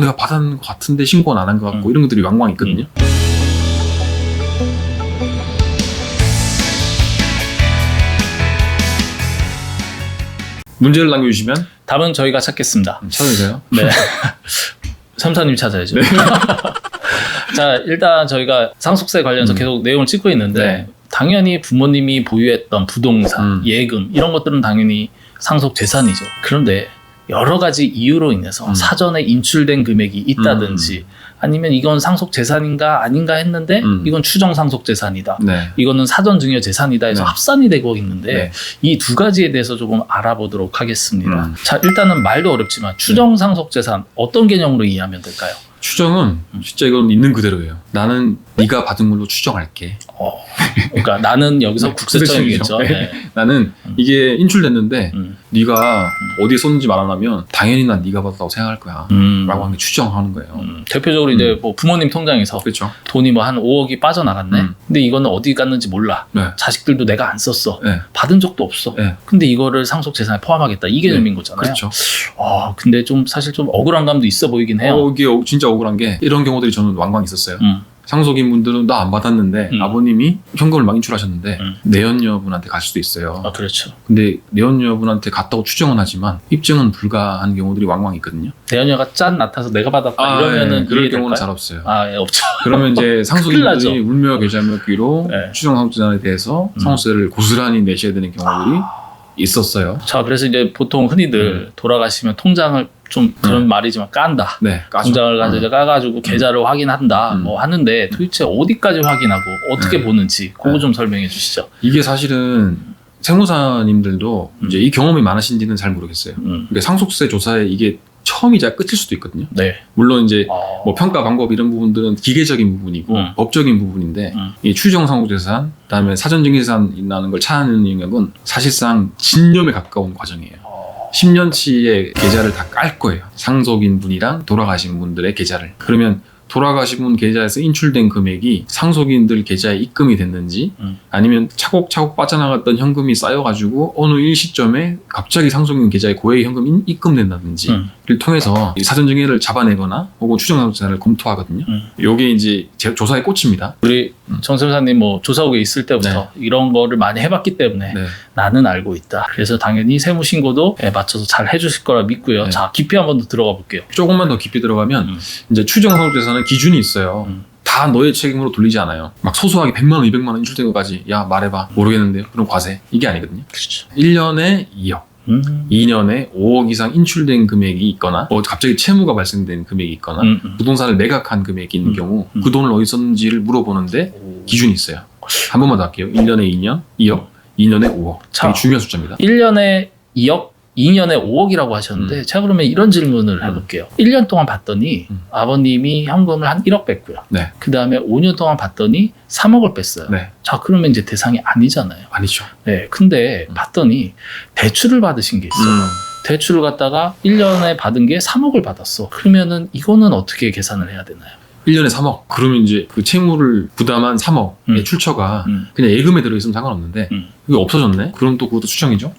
내가 받은 것 같은데 신고는 안 한 것 같고 이런 것들이 왕왕 있거든요. 문제를 남겨주시면 답은 저희가 찾겠습니다. 찾아주세요. 네. 삼사님 찾아야죠. 네. 자, 일단 저희가 상속세 관련해서 계속 내용을 찍고 있는데 네. 당연히 부모님이 보유했던 부동산, 예금 이런 것들은 당연히 상속 재산이죠. 그런데 여러 가지 이유로 인해서 사전에 인출된 금액이 있다든지 아니면 이건 상속 재산인가 아닌가 했는데 이건 추정 상속 재산이다. 네. 이거는 사전 증여 재산이다 해서 네. 합산이 되고 있는데 네. 이 두 가지에 대해서 조금 알아보도록 하겠습니다. 자, 일단은 말도 어렵지만 추정 상속 재산 어떤 개념으로 이해하면 될까요? 추정은 진짜 이건 있는 그대로예요. 나는 네가 받은 걸로 추정할게. 그러니까 나는 여기서 국세청이겠죠. 네. 나는 이게 인출됐는데 네가 어디에 썼는지 말 안 하면 당연히 난 네가 받았다고 생각할 거야. 라고 하는 게 추정하는 거예요. 대표적으로 이제 뭐 부모님 통장에서 그렇죠. 돈이 뭐 한 5억이 빠져나갔네. 근데 이거는 어디 갔는지 몰라. 네. 자식들도 내가 안 썼어. 네. 받은 적도 없어. 네. 근데 이거를 상속 재산에 포함하겠다. 이 개념인 거잖아요. 그렇죠. 근데 좀 사실 좀 억울한 감도 있어 보이긴 해요. 이게 진짜 억울한 게 이런 경우들이 저는 왕왕 있었어요. 상속인 분들은 나 안 받았는데 아버님이 현금을 막 인출하셨는데 내연녀분한테 갈 수도 있어요. 그렇죠. 근데 내연녀분한테 갔다고 추정은 하지만 입증은 불가한 경우들이 왕왕 있거든요. 내연녀가 짠 나타서 내가 받았다 이러면은 그럴 이해될까요? 경우는 잘 없어요. 예, 없죠. 그러면 이제 상속인분이 울며 겨자 먹기로 네. 추정 상속재산에 대해서 상속세를 고스란히 내셔야 되는 경우들이 있었어요. 자, 그래서 이제 보통 흔히들 돌아가시면 통장을 좀 그런 말이지만 깐다. 네, 통장을 가지고 까가지고 계좌를 확인한다. 뭐 하는데 도대체 어디까지 확인하고 어떻게 보는지 그거 좀 설명해 주시죠. 이게 사실은 세무사님들도 이제 이 경험이 많으신지는 잘 모르겠어요. 그러니까 상속세 조사에 이게 처음이자 끝일 수도 있거든요. 네. 물론 이제 뭐 평가 방법 이런 부분들은 기계적인 부분이고 법적인 부분인데 이 추정 상속재산, 그다음에 사전증여재산이라는 걸 찾는 영역은 사실상 진념에 가까운 과정이에요. 10년치의 계좌를 다 깔 거예요. 상속인 분이랑 돌아가신 분들의 계좌를. 그러면 돌아가신 분 계좌에서 인출된 금액이 상속인들 계좌에 입금이 됐는지 아니면 차곡차곡 빠져나갔던 현금이 쌓여가지고 어느 일시점에 갑자기 상속인 계좌에 고액 현금이 입금된다든지를 통해서 사전증여를 잡아내거나 혹은 추정상속재산을 검토하거든요. 이게 이제 조사의 꽃입니다. 우리 정 세무사님 뭐 조사국에 있을 때부터 이런 거를 많이 해봤기 때문에 나는 알고 있다. 그래서 당연히 세무신고도 맞춰서 잘 해주실 거라 믿고요. 자, 깊이 한번 더 들어가 볼게요. 조금만 더 깊이 들어가면 이제 추정상속재산은 기준이 있어요. 다 너의 책임으로 돌리지 않아요. 막 소소하게 100만 원, 200만 원 인출된 것까지 야 말해봐. 모르겠는데요. 그럼 과세. 이게 아니거든요. 그렇죠. 1년에 2억. 2년에 5억 이상 인출된 금액이 있거나 갑자기 채무가 발생된 금액이 있거나 부동산을 매각한 금액이 있는 경우 그 돈을 어디 썼는지를 물어보는데 기준이 있어요. 한 번만 더 할게요. 1년에 2년, 2억, 2년에 5억. 되게 중요한 숫자입니다. 1년에 2억, 2년에 5억이라고 하셨는데 제가 그러면 이런 질문을 해볼게요. 1년 동안 봤더니 아버님이 현금을 한 1억 뺐고요. 네. 그 다음에 5년 동안 봤더니 3억을 뺐어요. 네. 자, 그러면 이제 대상이 아니잖아요. 아니죠. 네. 근데 봤더니 대출을 받으신 게 있어요. 대출을 갖다가 1년에 받은 게 3억을 받았어. 그러면은 이거는 어떻게 계산을 해야 되나요? 1년에 3억. 그러면 이제 그 채무를 부담한 3억의 출처가 그냥 예금에 들어있으면 상관없는데 그게 없어졌네? 그럼 또 그것도 추정이죠?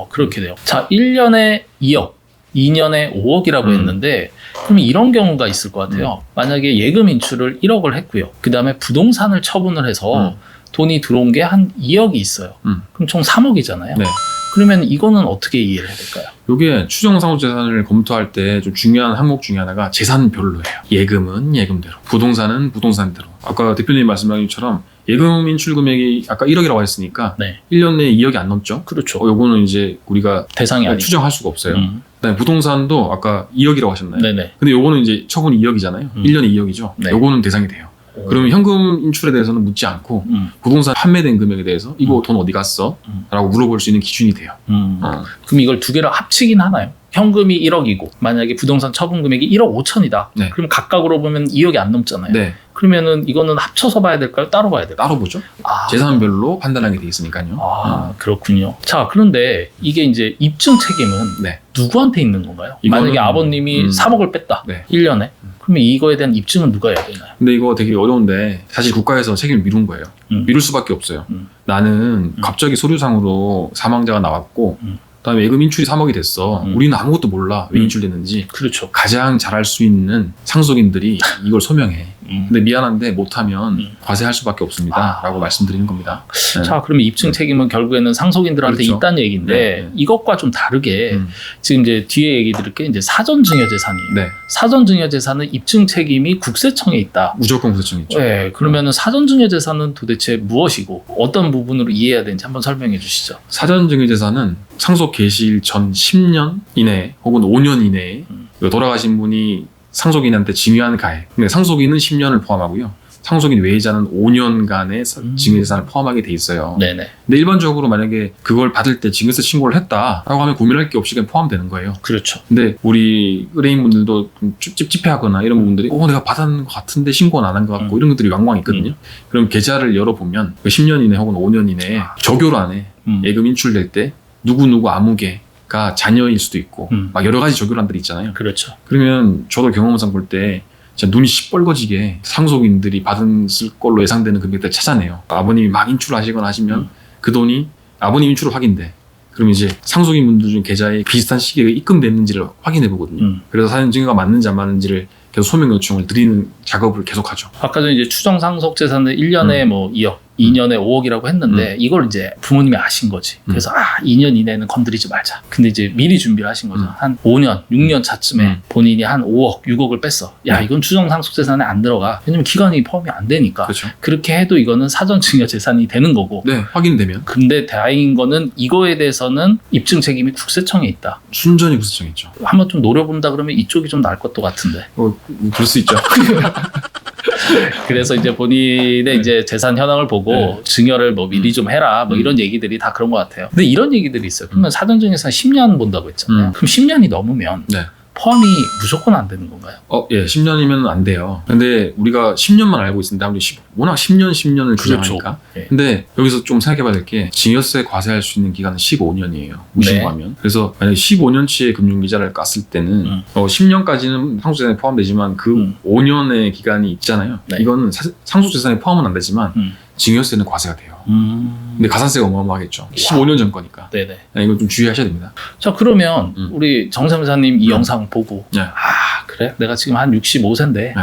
그렇게 돼요. 자, 1년에 2억, 2년에 5억이라고 했는데 그러면 이런 경우가 있을 것 같아요. 만약에 예금 인출을 1억을 했고요. 그 다음에 부동산을 처분을 해서 돈이 들어온 게 한 2억이 있어요. 그럼 총 3억이잖아요. 네. 그러면 이거는 어떻게 이해를 해야 될까요? 이게 추정상속재산을 검토할 때 좀 중요한 항목 중에 하나가 재산별로예요. 예금은 예금대로, 부동산은 부동산대로. 아까 대표님 말씀하신 것처럼 예금 인출 금액이 아까 1억이라고 했으니까 1년 내에 2억이 안 넘죠? 그렇죠. 요거는 이제 우리가 대상이 아니죠. 추정할 수가 없어요. 그다음에 부동산도 아까 2억이라고 하셨나요? 네네. 근데 요거는 이제 처분이 2억이잖아요. 1년에 2억이죠. 네. 요거는 대상이 돼요. 그러면 현금 인출에 대해서는 묻지 않고 부동산 판매된 금액에 대해서 이거 돈 어디 갔어? 라고 물어볼 수 있는 기준이 돼요. 그럼 이걸 두 개를 합치긴 하나요? 현금이 1억이고 만약에 부동산 처분 금액이 1억 5천이다. 네. 그럼 각각으로 보면 2억이 안 넘잖아요. 네. 그러면은 이거는 합쳐서 봐야 될까요? 따로 봐야 될까요? 따로 보죠. 재산별로 판단하게 돼 있으니까요. 그렇군요. 자, 그런데 이게 이제 입증 책임은 누구한테 있는 건가요? 만약에 아버님이 3억을 뺐다. 1년에. 그러면 이거에 대한 입증은 누가 해야 되나요? 근데 이거 되게 어려운데 사실 국가에서 책임을 미룬 거예요. 미룰 수밖에 없어요. 나는 갑자기 서류상으로 사망자가 나왔고 그다음에 예금 인출이 3억이 됐어. 우리는 아무것도 몰라. 왜 인출됐는지. 그렇죠. 가장 잘할 수 있는 상속인들이 이걸 소명해. 근데 미안한데 못하면 과세할 수밖에 없습니다. 라고 말씀드리는 겁니다. 네. 자, 그러면 입증 책임은 결국에는 상속인들한테 그렇죠. 있다는 얘기인데 네. 이것과 좀 다르게 지금 이제 뒤에 얘기 드릴 게 이제 사전 증여 재산이에요. 네. 사전 증여 재산은 입증 책임이 국세청에 있다. 무조건 구세청 있죠. 네, 그러면은 사전 증여 재산은 도대체 무엇이고 어떤 부분으로 이해해야 되는지 한번 설명해 주시죠. 사전증여재산은 상속 개시일 전 10년 이내에 혹은 5년 이내에 돌아가신 분이 상속인한테 증여한 가액. 근데 상속인은 10년을 포함하고요. 상속인 외자는 5년간의 증여재산을 포함하게 돼 있어요. 네네. 근데 일반적으로 만약에 그걸 받을 때 증여세 신고를 했다라고 하면 고민할 게 없이 그냥 포함되는 거예요. 그렇죠. 근데 우리 의뢰인분들도 좀 찝찝해하거나 이런 부분들이 내가 받았는 것 같은데 신고는 안 한 것 같고 이런 것들이 왕왕 있거든요. 그럼 계좌를 열어보면 10년 이내 혹은 5년 이내에 적요로 안에 예금 인출될 때 누구누구 아무개가 자녀일 수도 있고 막 여러 가지 적요란들이 있잖아요. 그렇죠. 그러면 저도 경험상 볼 때 진짜 눈이 시뻘거지게 상속인들이 받았을 걸로 예상되는 금액들 찾아내요. 아버님이 막 인출하시거나 하시면 그 돈이 아버님 인출을 확인돼. 그럼 이제 상속인 분들 중 계좌에 비슷한 시기에 입금됐는지를 확인해 보거든요. 그래서 사전 증여가 맞는지 안 맞는지를 계속 소명 요청을 드리는 작업을 계속하죠. 아까 전에 이제 추정 상속 재산을 1년에 뭐 2억, 2년에 5억이라고 했는데 이걸 이제 부모님이 아신 거지. 그래서 2년 이내는 건드리지 말자. 근데 이제 미리 준비를 하신 거죠. 한 5년, 6년 차쯤에 본인이 한 5억, 6억을 뺐어. 야, 이건 추정 상속 재산에 안 들어가. 왜냐면 기간이 포함이 안 되니까. 그렇죠. 그렇게 해도 이거는 사전 증여 재산이 되는 거고. 네, 확인되면. 근데 다행인 거는 이거에 대해서는 입증 책임이 국세청에 있다. 순전히 구세청에 있죠. 한번 좀 노려본다 그러면 이쪽이 좀 나을 것도 같은데. 그럴 수 있죠. 그래서 이제 본인의 이제 재산 현황을 보고 증여를 뭐 미리 좀 해라 뭐 이런 얘기들이 다 그런 것 같아요. 근데 이런 얘기들이 있어요. 그러면 사전증여재산 10년 본다고 했잖아요. 그럼 10년이 넘으면 네. 포함이 무조건 안 되는 건가요? 예, 10년이면 안 돼요. 근데 우리가 10년만 알고 있는데 아무리 워낙 10년을 주장하니까. 그렇죠. 근데 여기서 좀 생각해봐야 될 게 증여세 과세할 수 있는 기간은 15년이에요. 무신고하면. 그래서 만약에 15년치의 금융기자를 깠을 때는 10년까지는 상속재산에 포함되지만 그 5년의 기간이 있잖아요. 네. 이거는 상속재산에 포함은 안 되지만 증여세는 과세가 돼요. 근데 가산세가 어마어마하겠죠. 15년 전 거니까. 네네. 이거 좀 주의하셔야 됩니다. 자, 그러면 우리 정삼사님 이 영상 보고 네. 그래? 내가 지금 한 65세인데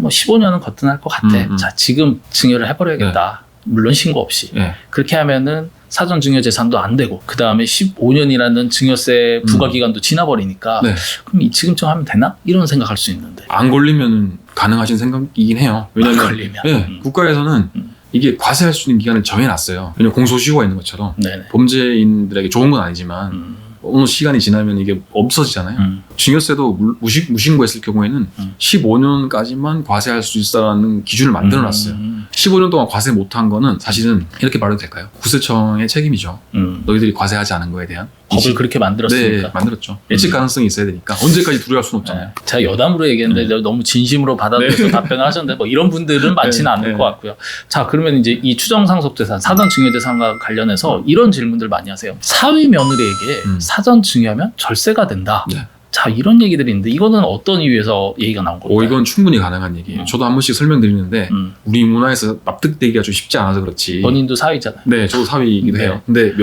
뭐 15년은 거뜬할 것 같아. 자, 지금 증여를 해버려야겠다. 물론 신고 없이. 그렇게 하면은 사전 증여 재산도 안 되고 그 다음에 15년이라는 증여세 부과 기간도 지나버리니까 그럼 지금쯤 하면 되나? 이런 생각할 수 있는데 안 걸리면 가능하신 생각이긴 해요. 왜냐면 안 걸리면 국가에서는 이게 과세할 수 있는 기간을 정해놨어요. 왜냐면 공소시효가 있는 것처럼 네네. 범죄인들에게 좋은 건 아니지만 어느 시간이 지나면 이게 없어지잖아요. 증여세도 무신고했을 경우에는 15년까지만 과세할 수 있다는 기준을 만들어놨어요. 15년 동안 과세 못한 거는 사실은 이렇게 말해도 될까요? 구세청의 책임이죠. 너희들이 과세하지 않은 거에 대한. 법을 그렇게 만들었으니까. 네, 만들었죠. 예측 가능성이 있어야 되니까 언제까지 두려워할 수는 없잖아요. 제가 여담으로 얘기했는데 너무 진심으로 받아들여서 답변을 하셨는데 뭐 이런 분들은 많지는 않을 것 같고요. 자, 그러면 이제 이 추정상속재산, 사전증여재산과 관련해서 이런 질문들 많이 하세요. 사위 며느리에게 사전 증여하면 절세가 된다. 자, 이런 얘기들이 있는데 이거는 어떤 이유에서 얘기가 나온 걸까요? 이건 충분히 가능한 얘기예요. 저도 한 번씩 설명드리는데 우리 문화에서 납득되기가 좀 쉽지 않아서 그렇지. 본인도 사위잖아요. 네, 저도 사위이기도 해요. 근데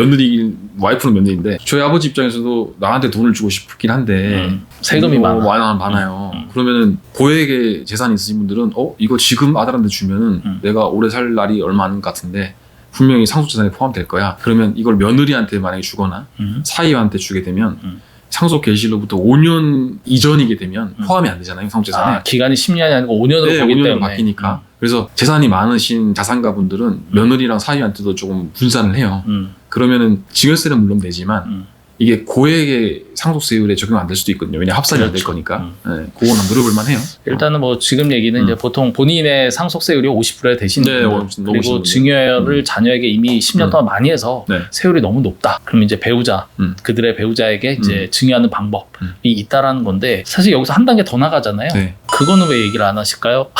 와이프는 며느리인데 저희 아버지 입장에서도 나한테 돈을 주고 싶긴 한데 세금이 많아요. 그러면은 고액의 재산이 있으신 분들은 이거 지금 아들한테 주면은 내가 오래 살 날이 얼마 안 같은데 분명히 상속재산에 포함될 거야. 그러면 이걸 며느리한테 만약에 주거나 사위한테 주게 되면 상속 개시로부터 5년 이전이게 되면 포함이 안 되잖아요, 상속재산에. 기간이 10년이 아니고 5년으로 네, 보기 5년으로 때문에. 바뀌니까. 그래서 재산이 많으신 자산가분들은 며느리랑 사위한테도 조금 분산을 해요. 그러면은 증여세는 물론 내지만 이게 고액의 상속세율에 적용 안 될 수도 있거든요. 왜냐 합산이 안 될 거니까. 그건 물어볼 만해요. 일단은 뭐 지금 얘기는 이제 보통 본인의 상속세율이 50%에 되시는 분들, 그리고 증여를 자녀에게 이미 10년 동안 많이 해서 세율이 너무 높다. 그럼 이제 배우자, 그들의 배우자에게 이제 증여하는 방법이 있다라는 건데 사실 여기서 한 단계 더 나가잖아요. 그거는 왜 얘기를 안 하실까요?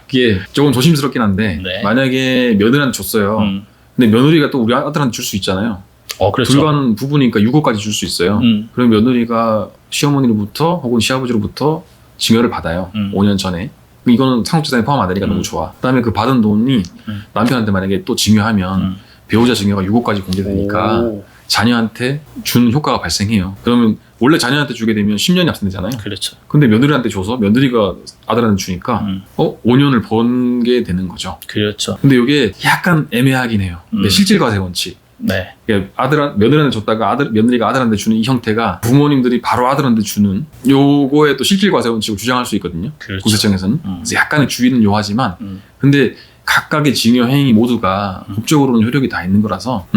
그게 조금 조심스럽긴 한데 만약에 며느리한테 줬어요. 근데 며느리가 또 우리 아들한테 줄 수 있잖아요. 그렇죠. 불가능 부부니까 6억까지 줄 수 있어요. 그럼 며느리가 시어머니로부터 혹은 시아버지로부터 증여를 받아요. 5년 전에. 이거는 상속재산에 포함 안 되니까 너무 좋아. 그다음에 그 받은 돈이 남편한테 만약에 또 증여하면 배우자 증여가 6억까지 공개되니까 자녀한테 주는 효과가 발생해요. 그러면 원래 자녀한테 주게 되면 10년이 합산되잖아요. 그렇죠. 근데 며느리한테 줘서 며느리가 아들한테 주니까 5년을 번게 되는 거죠. 그렇죠. 근데 이게 약간 애매하긴 해요. 근데 실질과세 원칙. 네. 며느리한테 줬다가 며느리가 아들한테 주는 이 형태가 부모님들이 바로 아들한테 주는 요거에 또 실질과세 원칙을 주장할 수 있거든요. 그렇죠. 국세청에서는. 그래서 약간의 주의는 요하지만 근데 각각의 징여 행위 모두가 법적으로는 효력이 다 있는 거라서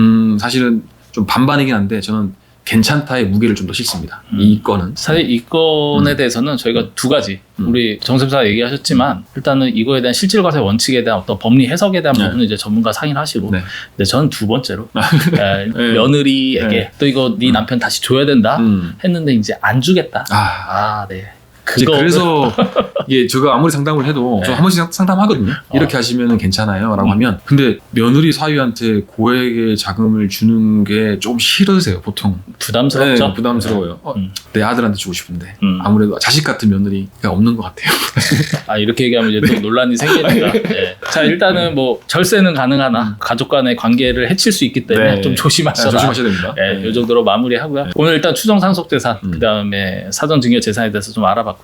사실은 좀 반반이긴 한데 저는 괜찮다의 무게를 좀 더 싣습니다. 이 건은. 사실 이 건에 대해서는 저희가 두 가지 우리 정쌤사 얘기하셨지만 일단은 이거에 대한 실질과세 원칙에 대한 어떤 법리 해석에 대한 부분은 이제 전문가 상의를 하시고 네. 근데 저는 두 번째로 네. 며느리에게 네. 또 이거 네 남편 다시 줘야 된다 했는데 이제 안 주겠다. 네. 이제 그래서 이게 제가 아무리 상담을 해도 저 네. 한 번씩 상담하거든요. 이렇게 하시면 괜찮아요 라고 하면 근데 며느리 사위한테 고액의 자금을 주는 게 좀 싫으세요 보통. 부담스럽죠. 네, 부담스러워요. 내 아들한테 주고 싶은데 아무래도 자식 같은 며느리가 없는 것 같아요. 이렇게 얘기하면 이제 또 논란이 생기니까. 네. 자 일단은 뭐 절세는 가능하나 가족 간의 관계를 해칠 수 있기 때문에 네. 좀 조심하셔라. 조심하셔야 됩니다. 네, 이 정도로 마무리하고요. 오늘 일단 추정 상속 재산 그다음에 사전 증여 재산에 대해서 좀 알아봤고요.